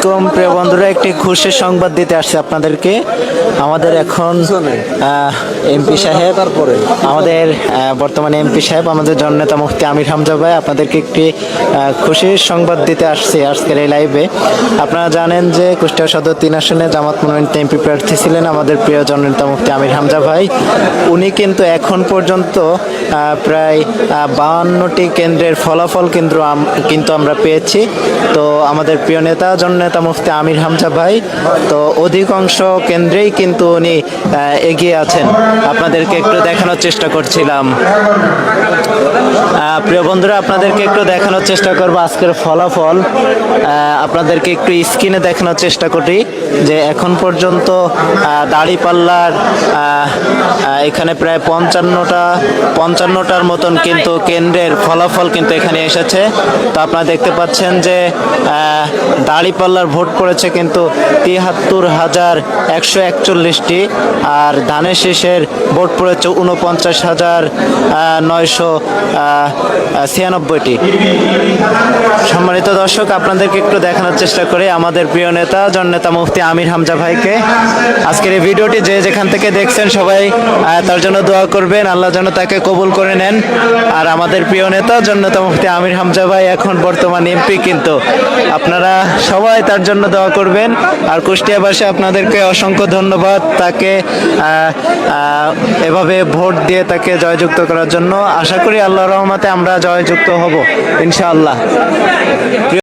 প্রিয় বন্ধুরা, একটি খুশির সংবাদ দিতে আসছে আপনাদেরকে। আমাদের এখন এমপি সাহেব, আমাদের বর্তমানে এমপি সাহেব, আমাদের জননেতা মুফতি আমির হামজা ভাই আপনাদেরকে একটি খুশির সংবাদ দিতে আসছে আজকের এই লাইভে। আপনারা জানেন যে কুষ্টিয়া সদর 3 আসনে জামাত মনোনীত এমপি প্রার্থী ছিলেন আমাদের প্রিয় জননেতা মুফতি আমির হামজা ভাই। উনি কিন্তু এখন পর্যন্ত প্রায় 52টি কেন্দ্রের ফলাফল কিন্তু আমরা পেয়েছি। তো আমাদের প্রিয় নেতা জননেতা মুফতি আমির হামজা ভাই তো অধিকাংশ কেন্দ্রেই কিন্তু উনি এগিয়ে আছেন। আপনাদেরকে একটু দেখানোর চেষ্টা করছিলাম। প্রিয় বন্ধুরা, আপনাদেরকে একটু দেখানোর চেষ্টা করবো আজকের ফলাফল। আপনাদেরকে একটু স্ক্রিনে দেখানোর চেষ্টা করি যে এখন পর্যন্ত দাঁড়িপাল্লার এখানে প্রায় 55টার মতন কিন্তু কেন্দ্রের ফলাফল কিন্তু এখানে এসেছে। তো আপনারা দেখতে পাচ্ছেন যে দাঁড়িপাল্লার ভোট পড়েছে কিন্তু 73,141টি, আর ধানের শীষের ভোট পড়েছে 49,996টি। সম্মানিত দর্শক, আপনাদেরকে একটু দেখানোর চেষ্টা করি আমাদের প্রিয় নেতা জননেতা মুফতি আমির হামজা ভাইকে। আজকের এই ভিডিওটি যে যেখান থেকে দেখছেন সবাই তার জন্য দোয়া করবেন, আল্লাহ যেন তাকে কবুল করে নেন। আর আমাদের প্রিয় নেতা জননেতা মুফতি আমির হামজা ভাই এখন বর্তমান এমপি, কিন্তু আপনারা সবাই তার জন্য দোয়া করবেন। আর কুষ্টিয়াবাসী আপনাদেরকে অসংখ্য ধন্যবাদ তাকে এভাবে ভোট দিয়ে তাকে জয়যুক্ত করার জন্য। আশা করি আল্লাহর রহমতে আমরা জয়যুক্ত হব ইনশাআল্লাহ।